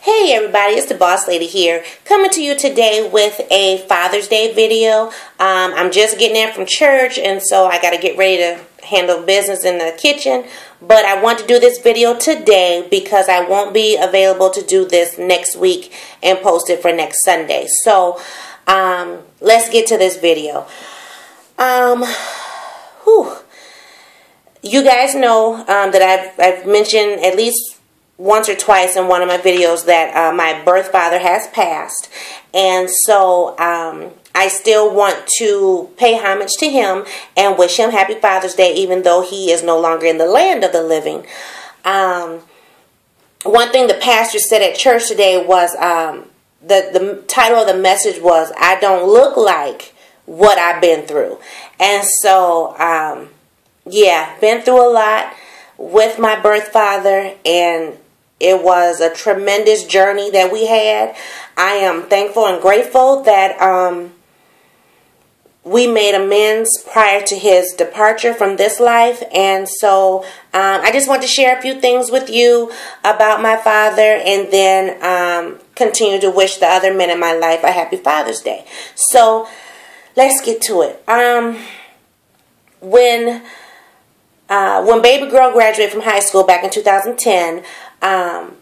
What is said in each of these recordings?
Hey everybody, it's the Boss Lady here, coming to you today with a Father's Day video. I'm just getting in from church, and so I got to get ready to handle business in the kitchen. But I want to do this video today because I won't be available to do this next week and post it for next Sunday. So let's get to this video. You guys know that I've mentioned at least once or twice in one of my videos that my birth father has passed, and so I still want to pay homage to him and wish him happy Father's Day, even though he is no longer in the land of the living. One thing the pastor said at church today was the title of the message was "I Don't Look Like What I've Been Through," and so yeah, been through a lot with my birth father, and it was a tremendous journey that we had. I am thankful and grateful that we made amends prior to his departure from this life. And so I just want to share a few things with you about my father, and then continue to wish the other men in my life a happy Father's Day. So let's get to it. When baby girl graduated from high school back in 2010,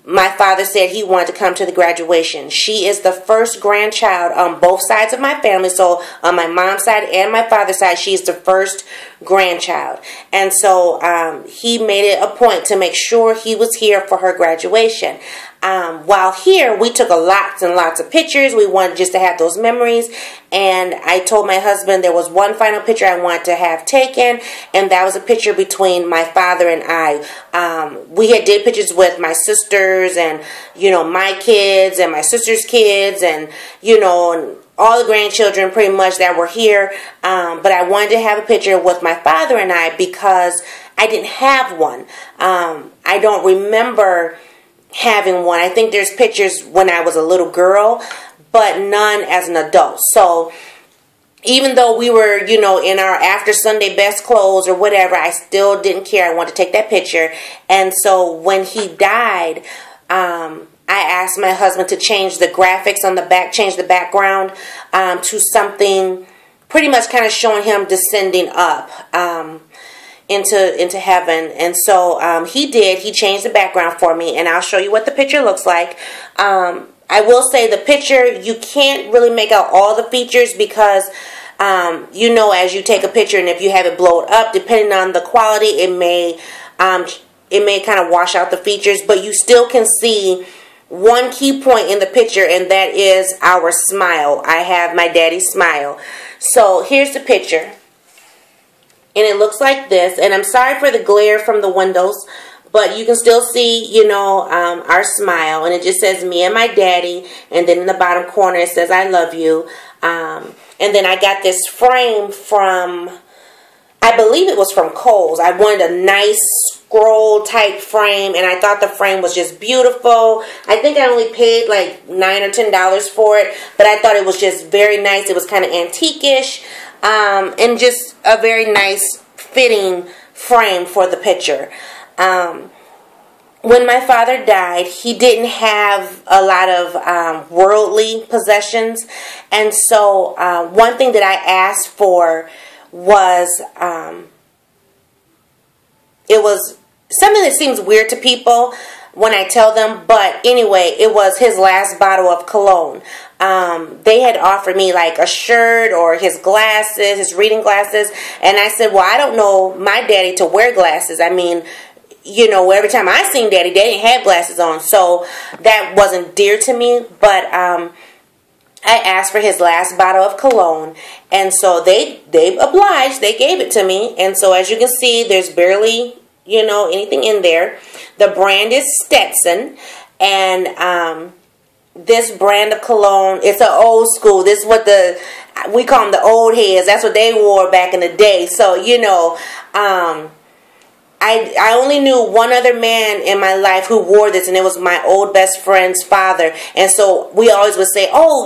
my father said he wanted to come to the graduation. She is the first grandchild on both sides of my family. So on my mom's side and my father's side, she's the first grandchild. And so he made it a point to make sure he was here for her graduation. While here, we took lots and lots of pictures. We wanted just to have those memories. And I told my husband there was one final picture I wanted to have taken, and that was a picture between my father and I. We had did pictures with my sisters and, my kids and my sister's kids and, and all the grandchildren pretty much that were here. But I wanted to have a picture with my father and I because I didn't have one. I don't remember having one. I think there's pictures when I was a little girl, but none as an adult. So even though we were, in our after Sunday best clothes or whatever, I still didn't care. I wanted to take that picture. And so when he died, I asked my husband to change the graphics on the back, change the background to something pretty much kind of showing him descending up into heaven. And so he did. He changed the background for me, and I'll show you what the picture looks like. I will say the picture, you can't really make out all the features because as you take a picture and if you have it blown up, depending on the quality, it may kind of wash out the features, but you still can see one key point in the picture, and that is our smile. I have my daddy's smile. So here's the picture. And it looks like this. And I'm sorry for the glare from the windows, but you can still see, our smile. And it just says me and my daddy. And then in the bottom corner it says I love you. And then I got this frame from, I believe it was from Kohl's. I wanted a nice scroll type frame, and I thought the frame was just beautiful. I think I only paid like $9 or $10 for it, but I thought it was just very nice. It was kind of antique-ish. And just a very nice fitting frame for the picture. When my father died, he didn't have a lot of worldly possessions. And so one thing that I asked for was, it was something that seems weird to people when I tell them, but anyway, it was his last bottle of cologne. They had offered me like a shirt or his glasses, his reading glasses, and I said, well, I don't know my daddy to wear glasses. I mean, every time I seen daddy, they didn't have glasses on, so that wasn't dear to me, but I asked for his last bottle of cologne, and so they obliged, they gave it to me, and so as you can see, there's barely, anything in there. The brand is Stetson, and this brand of cologne, it's an old school. This is what we call them the old heads. That's what they wore back in the day. So, I only knew one other man in my life who wore this, and it was my old best friend's father. And so we always would say, oh,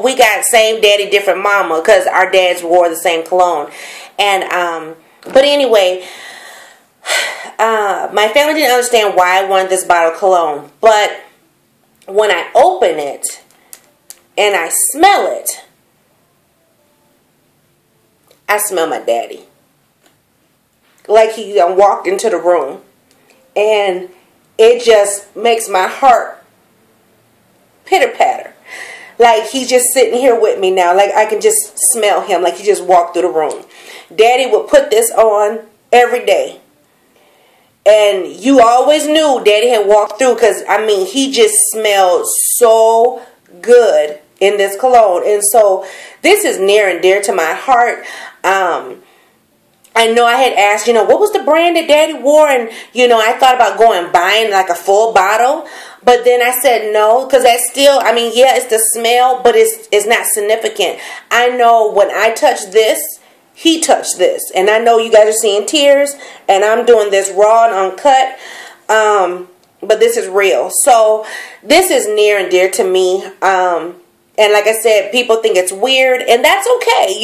we got same daddy, different mama, because our dads wore the same cologne. And, but anyway, my family didn't understand why I wanted this bottle of cologne, but when I open it and I smell it, I smell my daddy. Like he walked into the room. And it just makes my heart pitter-patter. Like he's just sitting here with me now. Like I can just smell him. Like he just walked through the room. Daddy would put this on every day. And you always knew Daddy had walked through, because, I mean, he just smelled so good in this cologne. And so this is near and dear to my heart. I know I had asked, what was the brand that Daddy wore? And, I thought about going and buying like a full bottle. But then I said no, because that's still, I mean, yeah, it's the smell, but it's not significant. I know when I touch this, he touched this. And I know you guys are seeing tears, and I'm doing this raw and uncut. But this is real. So this is near and dear to me. And like I said, people think it's weird, and that's okay,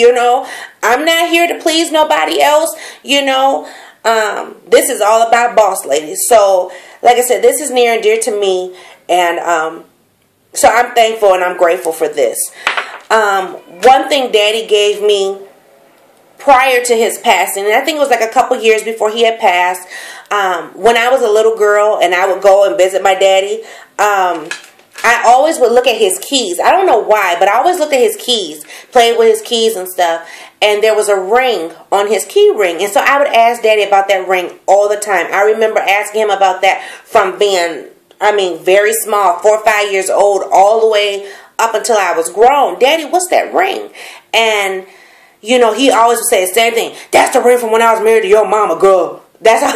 I'm not here to please nobody else, This is all about Boss Lady. So, like I said, this is near and dear to me, and so I'm thankful and I'm grateful for this. One thing Daddy gave me prior to his passing, and I think it was like a couple years before he had passed, when I was a little girl and I would go and visit my daddy, I always would look at his keys. I don't know why, but I always looked at his keys, played with his keys and stuff. And there was a ring on his key ring. And so I would ask Daddy about that ring all the time. I remember asking him about that from being, very small, 4 or 5 years old, all the way up until I was grown. Daddy, what's that ring? And, he always would say the same thing. That's the ring from when I was married to your mama, girl. That's how,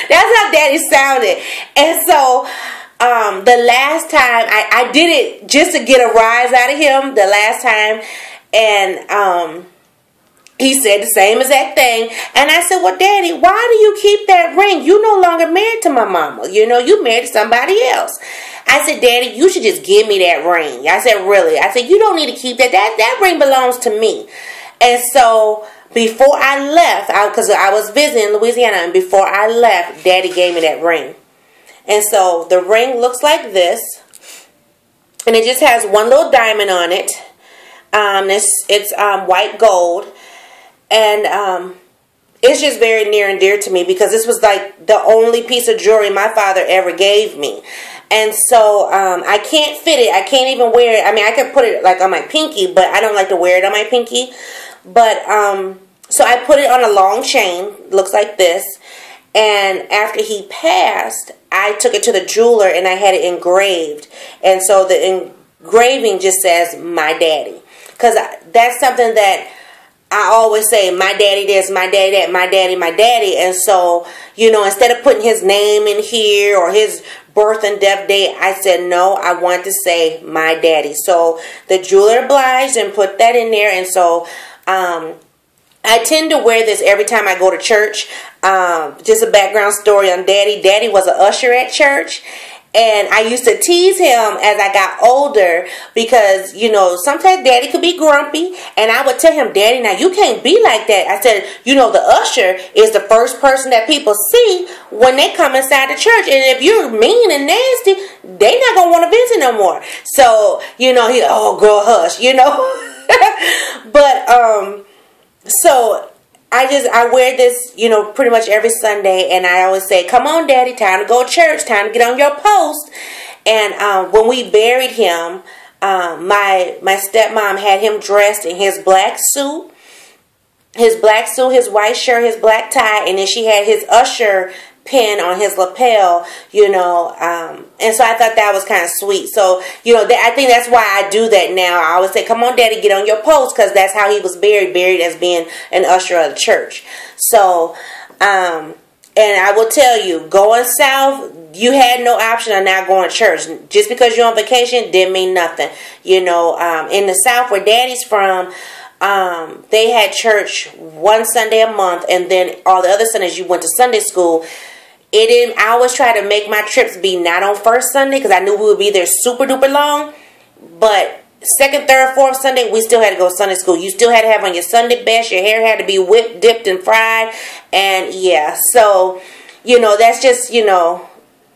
that's how Daddy sounded. And so the last time, I did it just to get a rise out of him the last time, and he said the same exact thing. And I said, well, Daddy, why do you keep that ring? You no longer married to my mama. You married to somebody else. I said, Daddy, you should just give me that ring. I said, really? I said, you don't need to keep that. That ring belongs to me. And so before I left, because I was visiting Louisiana, and before I left, Daddy gave me that ring. And so the ring looks like this, and it just has one little diamond on it. It's white gold, and it's just very near and dear to me, because this was like the only piece of jewelry my father ever gave me. And so I can't fit it. I can't even wear it. I could put it like on my pinky, but I don't like to wear it on my pinky. But so I put it on a long chain, looks like this. And after he passed, I took it to the jeweler and I had it engraved. And so the engraving just says, my daddy. Because that's something that I always say, my daddy this, my daddy that, my daddy, my daddy. And so, instead of putting his name in here or his birth and death date, I said, no, I want to say my daddy. So the jeweler obliged and put that in there. And so I tend to wear this every time I go to church. Just a background story on Daddy. Daddy was an usher at church. And I used to tease him as I got older because, sometimes Daddy could be grumpy. And I would tell him, Daddy, now you can't be like that. I said, the usher is the first person that people see when they come inside the church. And if you're mean and nasty, they not going to want to visit no more. So, oh, girl, hush, But, so I wear this, pretty much every Sunday, and I always say, come on, Daddy, time to go to church, time to get on your post. And when we buried him, my stepmom had him dressed in his black suit, his white shirt, his black tie, and then she had his usher pin on his lapel, and so I thought that was kind of sweet. So, I think that's why I do that now. I always say, come on, Daddy, get on your post, because that's how he was buried as being an usher of the church. So, and I will tell you, going south, you had no option of not going to church. Just because you're on vacation didn't mean nothing. In the South where Daddy's from, they had church one Sunday a month, and then all the other Sundays you went to Sunday school. I always try to make my trips be not on first Sunday, because I knew we would be there super duper long. But second, third, fourth Sunday, we still had to go to Sunday school. You still had to have on your Sunday best. Your hair had to be whipped, dipped, and fried. And yeah, so, that's just,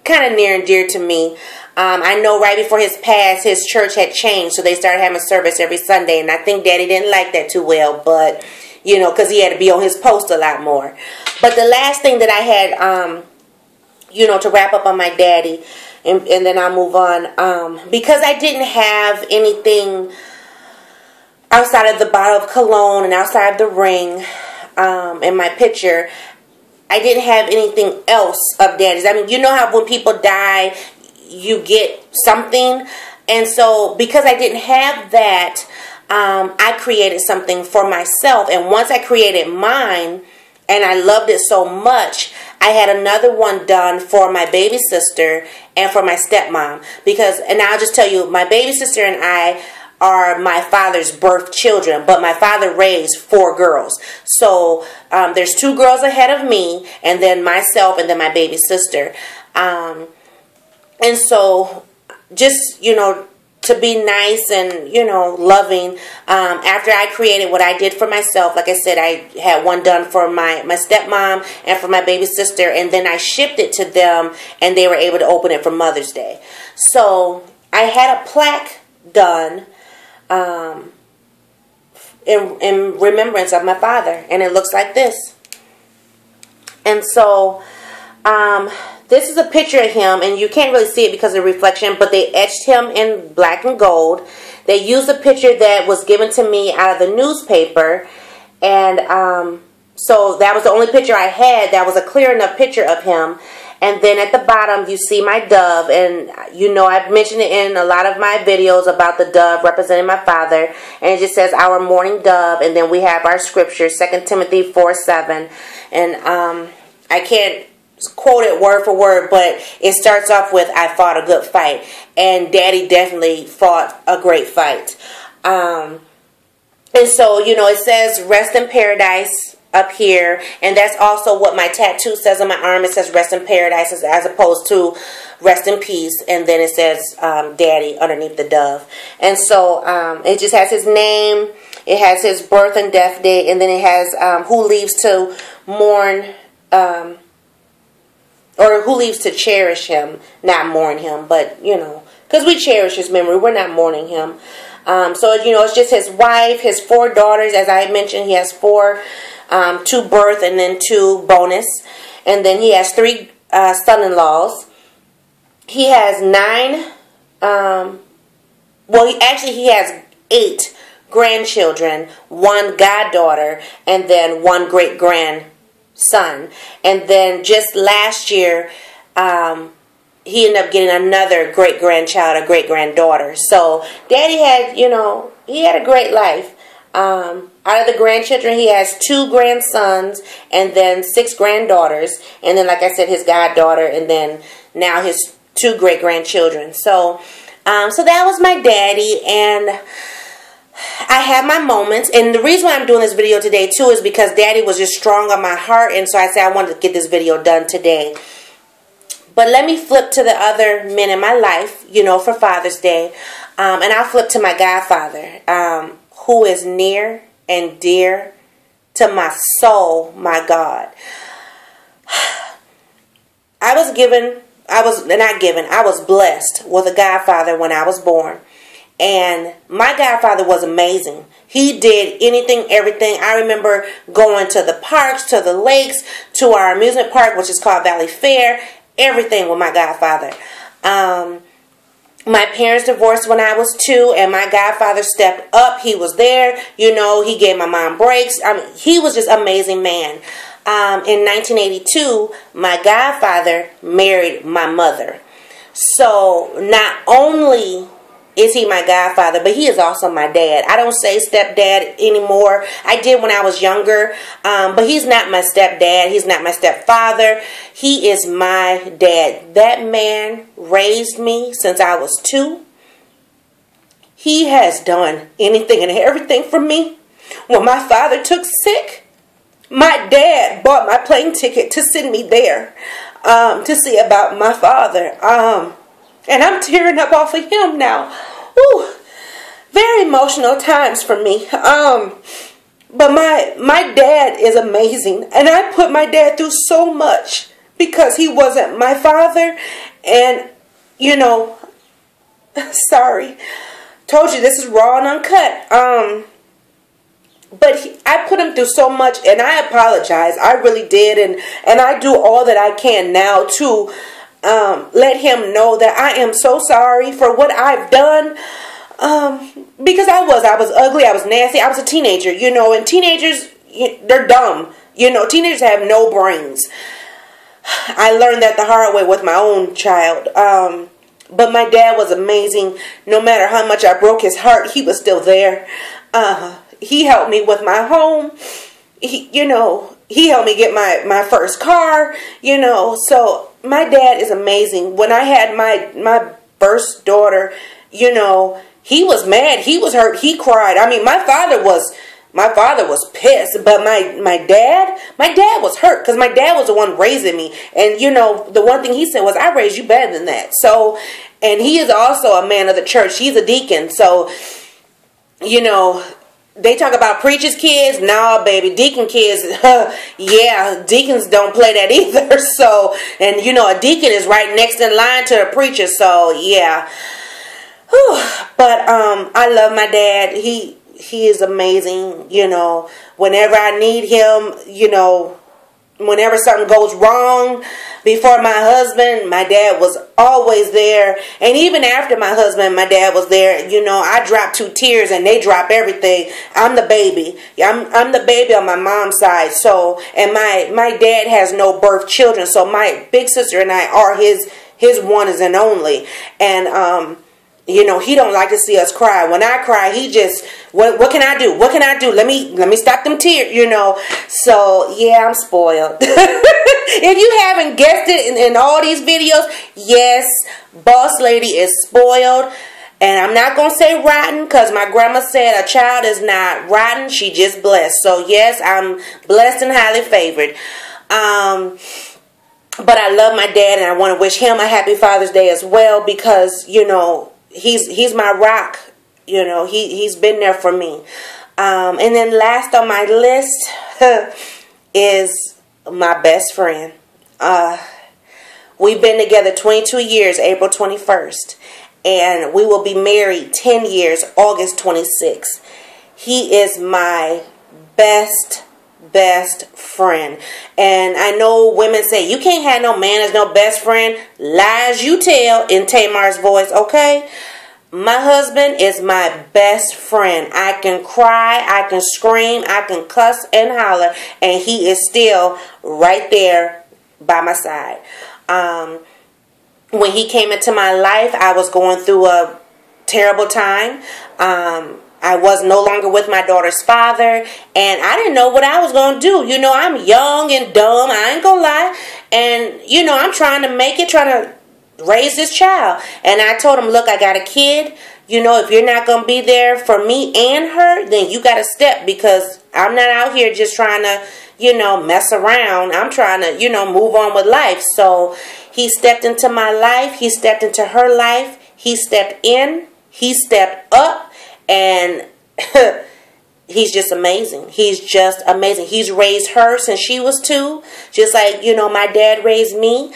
kind of near and dear to me. I know right before his pass, his church had changed, so they started having service every Sunday, and I think Daddy didn't like that too well, but, you know, because he had to be on his post a lot more. But the last thing that I had, you know, to wrap up on my daddy, and then I'll move on, because I didn't have anything outside of the bottle of cologne and outside of the ring in my picture, I didn't have anything else of Daddy's. I mean, you know how when people die, you get something? And so, because I didn't have that, I created something for myself. And once I created mine, and I loved it so much, I had another one done for my baby sister and for my stepmom. Because, and I'll just tell you, my baby sister and I are my father's birth children, but my father raised 4 girls. So there's 2 girls ahead of me, and then myself, and then my baby sister. And so just, you know, to be nice and, you know, loving, after I created what I did for myself, like I said, I had one done for my stepmom and for my baby sister, and then I shipped it to them, and they were able to open it for Mother's Day. So I had a plaque done in remembrance of my father, and it looks like this. And so this is a picture of him, and you can't really see it because of the reflection, but they etched him in black and gold. They used a picture that was given to me out of the newspaper, and so that was the only picture I had that was a clear enough picture of him. And then at the bottom, you see my dove. And, you know, I've mentioned it in a lot of my videos about the dove representing my father. And it just says, our morning dove. And then we have our scripture, 2 Timothy 4:7. And I can't quote it word for word, but it starts off with, I fought a good fight. And Daddy definitely fought a great fight. And so, you know, it says, rest in paradise up here, and that's also what my tattoo says on my arm. It says rest in paradise as opposed to rest in peace, and then it says Daddy underneath the dove. And so it just has his name, it has his birth and death date, and then it has who leaves to mourn, or who leaves to cherish him, not mourn him, but, you know, because we cherish his memory, we're not mourning him. So, you know, it's just his wife, his 4 daughters. As I mentioned, he has 4, 2 birth and then 2 bonus. And then he has 3 son-in-laws. He has 9, well, he has 8 grandchildren, 1 goddaughter, and then 1 great-grandson. And then just last year, he ended up getting another great-grandchild, a great-granddaughter. So Daddy had, you know, he had a great life. Out of the grandchildren, he has 2 grandsons and then 6 granddaughters. And then, like I said, his goddaughter, and then now his 2 great-grandchildren. So, so that was my daddy, and I have my moments. And the reason why I'm doing this video today, too, is because Daddy was just strong on my heart. And so I said I wanted to get this video done today. But let me flip to the other men in my life, you know, for Father's Day. And I'll flip to my godfather, who is near and dear to my soul, my God. I was blessed with a godfather when I was born. And my godfather was amazing. He did anything, everything. I remember going to the parks, to the lakes, to our amusement park, which is called Valley Fair. Everything with my godfather. My parents divorced when I was 2, and my godfather stepped up. He was there. You know, he gave my mom breaks. I mean, he was just an amazing man. In 1982, my godfather married my mother. So not only is he my godfather, but he is also my dad. I don't say stepdad anymore. I did when I was younger, but he's not my stepdad. He's not my stepfather. He is my dad. That man raised me since I was 2. He has done anything and everything for me. When my father took sick, my dad bought my plane ticket to send me there to see about my father. And I'm tearing up off of him now. Ooh, very emotional times for me. But my dad is amazing. And I put my dad through so much because he wasn't my father. And, you know, sorry. Told you this is raw and uncut. But I put him through so much, and I apologize. I really did, and I do all that I can now to let him know that I am so sorry for what I've done. Because I was ugly, I was nasty, I was a teenager, you know, and teenagers, they're dumb. You know, teenagers have no brains. I learned that the hard way with my own child. But my dad was amazing. No matter how much I broke his heart, he was still there. He helped me with my home. He helped me get my first car, you know. So my dad is amazing. When I had my first daughter, you know, he was mad. He was hurt. He cried. I mean, my father was pissed, but my dad was hurt because my dad was the one raising me. And, you know, the one thing he said was, I raised you better than that. So, and he is also a man of the church. He's a deacon. So, you know, they talk about preachers' kids. No, baby, deacon kids, yeah, deacons don't play that either. So, and, you know, a deacon is right next in line to a preacher. So, yeah. Whew. But I love my dad. He is amazing, you know. Whenever I need him, you know, whenever something goes wrong, before my husband, my dad was always there. And even after my husband, my dad was there. You know, I dropped 2 tears and they drop everything. I'm the baby. I'm the baby on my mom's side. So, and my dad has no birth children. So my big sister and I are his one and only. And, you know, he don't like to see us cry. When I cry, he just, what can I do? What can I do? Let me stop them tears, you know. So, yeah, I'm spoiled. If you haven't guessed it in all these videos, yes, Boss Lady is spoiled. And I'm not going to say rotten because my grandma said a child is not rotten. She just blessed. So, yes, I'm blessed and highly favored. But I love my dad and I want to wish him a happy Father's Day as well because, you know, he's my rock. You know, he's been there for me. And then last on my list is my best friend. We've been together 22 years, April 21st. And we will be married 10 years, August 26th. He is my best friend. And I know women say, you can't have no man as no best friend. Lies you tell in Tamar's voice, okay? My husband is my best friend. I can cry, I can scream, I can cuss and holler, and he is still right there by my side. When he came into my life, I was going through a terrible time. I was no longer with my daughter's father, and I didn't know what I was going to do. You know, I'm young and dumb, I ain't going to lie. And, you know, I'm trying to make it, trying to raise this child. And I told him, look, I got a kid. You know, if you're not going to be there for me and her, then you got to step, because I'm not out here just trying to, you know, mess around. I'm trying to, you know, move on with life. So he stepped into my life. He stepped into her life. He stepped in. He stepped up. And he's just amazing. He's just amazing. He's raised her since she was 2. Just like, you know, my dad raised me.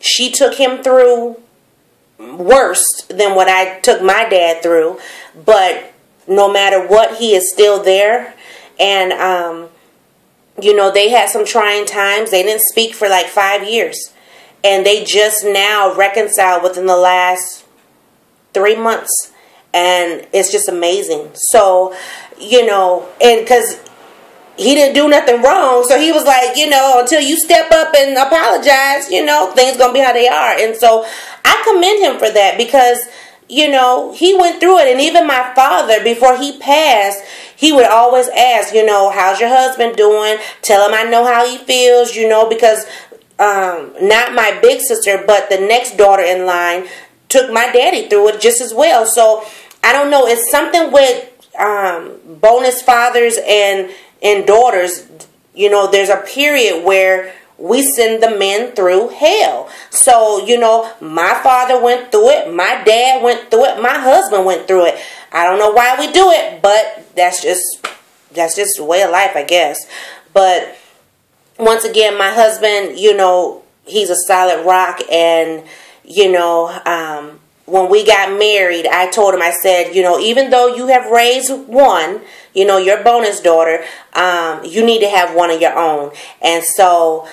She took him through worse than what I took my dad through. But no matter what, he is still there. And, you know, they had some trying times. They didn't speak for like 5 years. And they just now reconciled within the last 3 months. And it's just amazing. So, you know, and because he didn't do nothing wrong. So he was like, you know, until you step up and apologize, you know, things going to be how they are. And so I commend him for that because, you know, he went through it. And even my father, before he passed, he would always ask, you know, how's your husband doing? Tell him I know how he feels, you know, because not my big sister, but the next daughter in line took my daddy through it just as well. So I don't know. It's something with bonus fathers and daughters. You know, there's a period where we send the men through hell. So, you know, my father went through it. My dad went through it. My husband went through it. I don't know why we do it, but that's just the way of life, I guess. But once again, my husband, you know, he's a solid rock. And, you know, when we got married, I told him, I said, you know, even though you have raised one, you know, your bonus daughter, you need to have one of your own. And so,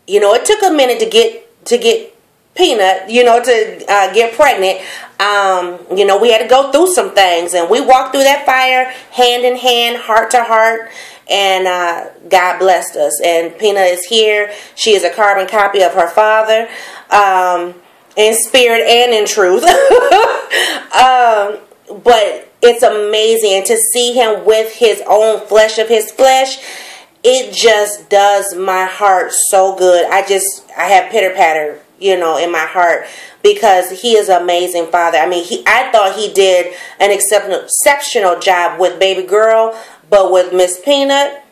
you know, it took a minute to get Peanut, you know, to get pregnant. You know, we had to go through some things, and we walked through that fire hand in hand, heart to heart, and God blessed us. And Peanut is here. She is a carbon copy of her father, in spirit and in truth. But it's amazing, and to see him with his own flesh of his flesh, it just does my heart so good. I have pitter patter, you know, in my heart, because he is an amazing father. I mean, I thought he did an exceptional job with baby girl, but with Miss Peanut,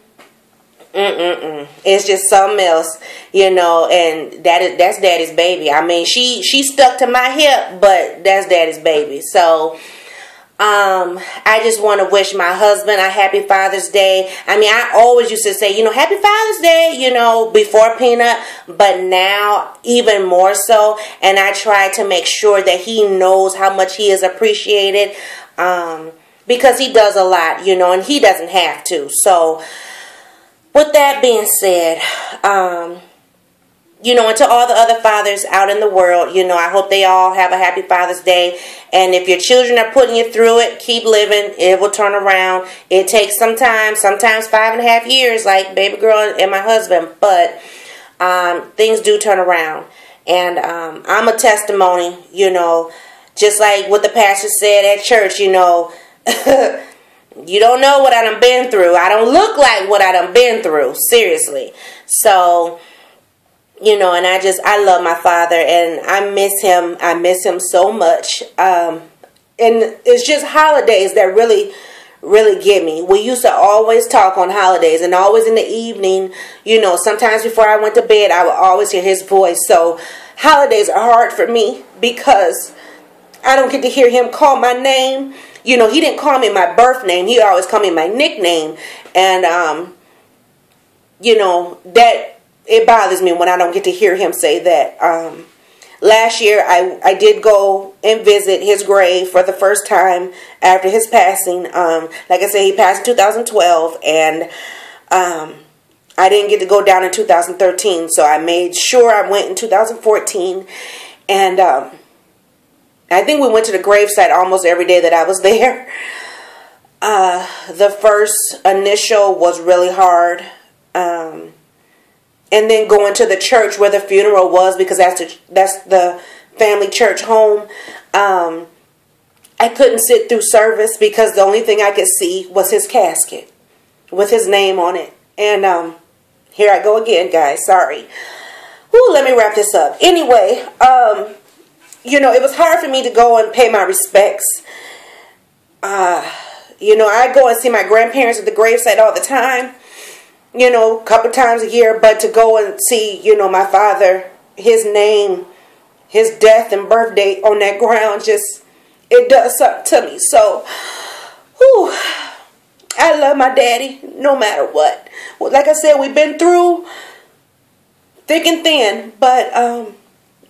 it's just something else, you know. And that's Daddy's baby. I mean, she stuck to my hip, but that's Daddy's baby. So I just want to wish my husband a happy Father's Day. I mean, I always used to say, you know, happy Father's Day, you know, before Peanut, but now even more so. And I try to make sure that he knows how much he is appreciated, because he does a lot, you know, and he doesn't have to. So with that being said, you know, and to all the other fathers out in the world, you know, I hope they all have a happy Father's Day. And if your children are putting you through it, keep living. It will turn around. It takes some time, sometimes 5.5 years, like baby girl and my husband. But things do turn around. And I'm a testimony, you know, just like what the pastor said at church, you know. You don't know what I done been through. I don't look like what I done been through. Seriously. So, you know, and I love my father, and I miss him. I miss him so much. And it's just holidays that really get me. We used to always talk on holidays, and always in the evening, you know, sometimes before I went to bed, I would always hear his voice. So holidays are hard for me because I don't get to hear him call my name. You know, he didn't call me my birth name. He always called me my nickname. And, you know, that it bothers me when I don't get to hear him say that. Last year, I did go and visit his grave for the first time after his passing. Like I said, he passed in 2012, and I didn't get to go down in 2013, so I made sure I went in 2014, and I think we went to the gravesite almost every day that I was there. The first initial was really hard. And then going to the church where the funeral was, because that's the family church home. I couldn't sit through service because the only thing I could see was his casket with his name on it. And here I go again, guys. Sorry. Whew, let me wrap this up. Anyway, you know, it was hard for me to go and pay my respects. You know, I go and see my grandparents at the gravesite all the time. You know, a couple times a year. But to go and see, you know, my father, his name, his death and birth date on that ground, just, it does something to me. So, whew, I love my daddy no matter what. Well, like I said, we've been through thick and thin. But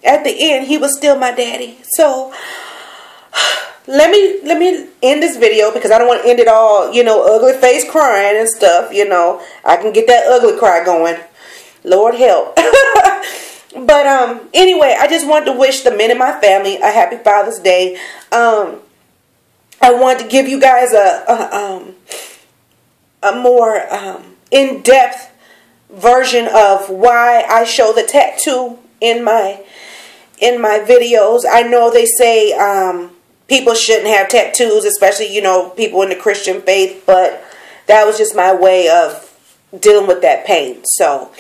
at the end, he was still my daddy. So let me end this video, because I don't want to end it all, you know, ugly face crying and stuff, you know. I can get that ugly cry going. Lord help. But anyway, I just wanted to wish the men in my family a happy Father's Day. I wanted to give you guys a more in-depth version of why I show the tattoo in my videos. I know they say people shouldn't have tattoos, especially, you know, people in the Christian faith, but that was just my way of dealing with that pain. So,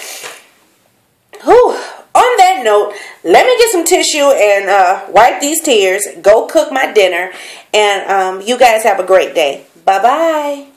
whew, on that note, let me get some tissue and wipe these tears, go cook my dinner, and you guys have a great day. Bye-bye.